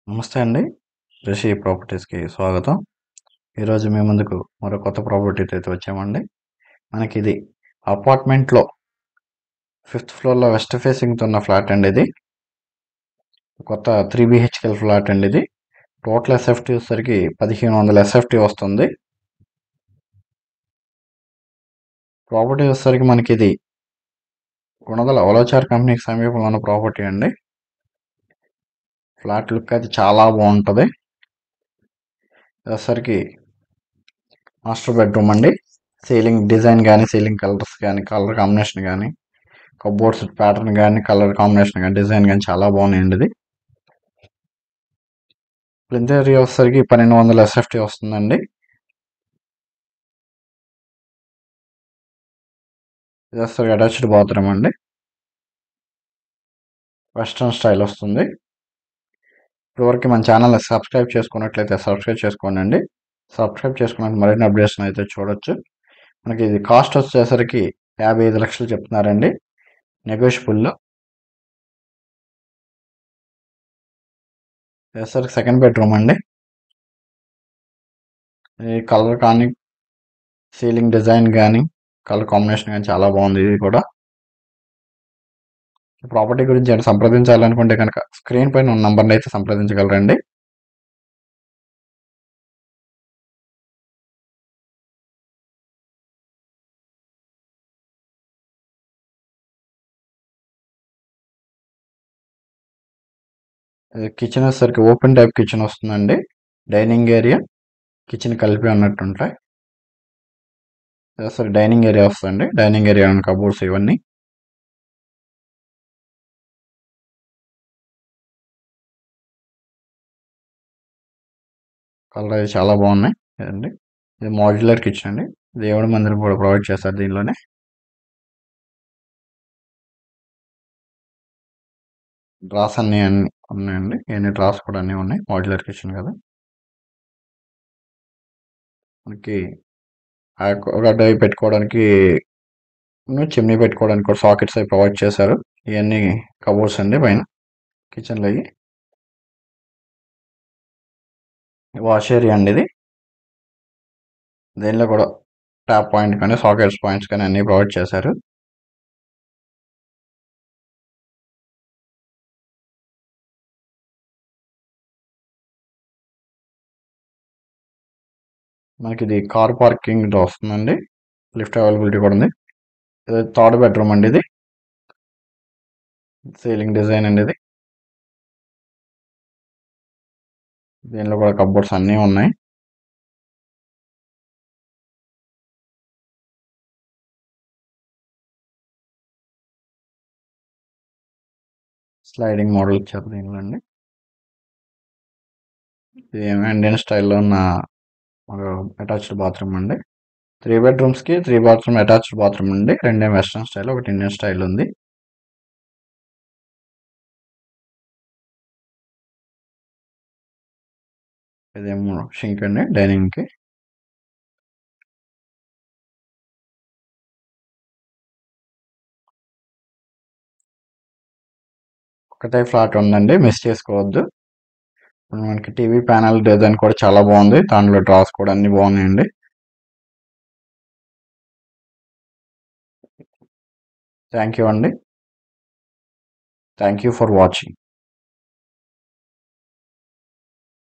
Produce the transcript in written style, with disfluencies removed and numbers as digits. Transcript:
నమస్తే అండి. రిషి ప్రాపర్టీస్‌కి స్వాగతం. ఈరోజు మీ ముందుకు మరో కొత్త ప్రాపర్టీతో అయితే వచ్చామండి. మనకిది అపార్ట్మెంట్‌లో ఫిఫ్త్ ఫ్లోర్‌లో వెస్ట్ ఫేసింగ్‌తో ఉన్న ఫ్లాట్ అండి ఇది. కొత్త 3 బీహెచ్‌కే ఫ్లాట్ అండి ఇది. టోటల్ ఎస్ఎఫ్టీ వచ్చేసరికి 1500 ఎస్ఎఫ్టీ వస్తుంది. ప్రాపర్టీ వచ్చేసరికి మనకిది గుణదల అవలోచార్ కంపెనీకి సమీపంలో ఉన్న ప్రాపర్టీ అండి. ఫ్లాట్ లుక్ అయితే చాలా బాగుంటుంది. వచ్చేసరికి మాస్టర్ బెడ్రూమ్ అండి. సీలింగ్ డిజైన్ కానీ, సీలింగ్ కలర్స్ కానీ, కలర్ కాంబినేషన్ కానీ, కబోర్డ్స్ ప్యాటర్న్ కానీ, కలర్ కాంబినేషన్ కానీ, డిజైన్ కానీ చాలా బాగున్నాయండి ఇది. ప్లింత్ ఏరియా వచ్చేసరికి 1200 ఎస్ఎఫ్టీ వస్తుందండి. ఇది వచ్చేసరికి అటాచ్డ్ బాత్రూమ్ అండి. వెస్ట్రన్ స్టైల్ వస్తుంది. ఇప్పటివరకు మన ఛానల్ సబ్స్క్రైబ్ చేసుకున్నట్లయితే సబ్స్క్రైబ్ చేసుకోండి. సబ్స్క్రైబ్ చేసుకున్నట్టు మరిన్ని అప్డేట్స్ అయితే చూడొచ్చు. మనకి ఇది కాస్ట్ వచ్చేసరికి 55 లక్షలు చెప్తున్నారండి. నెగోషియబుల్. వచ్చేసరికి సెకండ్ బెడ్రూమ్ అండి. ఈ కలర్ కానీ, సీలింగ్ డిజైన్ కానీ, కలర్ కాంబినేషన్ కానీ చాలా బాగుంది. ఇది కూడా ప్రాపర్టీ గురించి ఏమైనా సంప్రదించాలనుకుంటే కనుక స్క్రీన్ పైన ఉన్న నంబర్ని అయితే సంప్రదించగలరండి. కిచెన్ వచ్చేసరికి ఓపెన్ టైప్ కిచెన్ వస్తుందండి. డైనింగ్ ఏరియా, కిచెన్ కలిపి అన్నట్టు ఉంటాయి. సరే డైనింగ్ ఏరియా వస్తుందండి. డైనింగ్ ఏరియా కబోర్డ్స్ ఇవన్నీ. కలర్ అయితే చాలా బాగున్నాయి అండి. ఇది మాడ్యులర్ కిచెన్ అండి. దేవుడి మందిరం కూడా ప్రొవైడ్ చేస్తారు దీనిలోనే. డ్రాస్ అన్నీ ఉన్నాయండి. ఎన్ని డ్రాస్ కూడా అన్నీ ఉన్నాయి. మాడ్యులర్ కిచెన్ కదా. మనకి ఒకటి పెట్టుకోవడానికి, చిమ్నీ పెట్టుకోవడానికి కూడా సాకెట్స్ అవి ప్రొవైడ్ చేశారు. ఇవన్నీ కబోర్డ్స్ అండి పైన కిచెన్లో. వాష్ ఏరియా అండి ఇది. దీనిలో కూడా ట్యాప్ పాయింట్ కానీ, సాకెట్స్ పాయింట్స్ కానీ అన్నీ ప్రొవైడ్ చేశారు. మనకి ఇది కార్ పార్కింగ్ వస్తుందండి. లిఫ్ట్ అవైలబిలిటీ కూడా ఉంది. ఇది థర్డ్ బెడ్రూమ్ అండి. ఇది సీలింగ్ డిజైన్ అండి. ఇది దీనిలో కూడా కబోర్డ్స్ అన్నీ ఉన్నాయి. స్లైడింగ్ మోడల్ ఇచ్చారు దీనిలో అండి. ఇది ఇండియన్ స్టైల్లో ఉన్న అటాచ్డ్ బాత్రూమ్ అండి. 3 బెడ్రూమ్స్కి 3 బాత్రూమ్ అటాచ్డ్ బాత్రూమ్ అండి. రెండే వెస్ట్రన్ స్టైల్, ఒకటి ఇండియన్ స్టైల్ ఉంది. ఇదేమో షింక్ అండి డైనింగ్కి. ఒకటే ఫ్లాట్ ఉందండి, మిస్ చేసుకోవద్దు. మనకి టీవీ ప్యానల్ డిజైన్ కూడా చాలా బాగుంది. దాంట్లో డ్రాస్ కూడా అన్ని బాగున్నాయండి. థ్యాంక్ యూ అండి. Thank you for watching.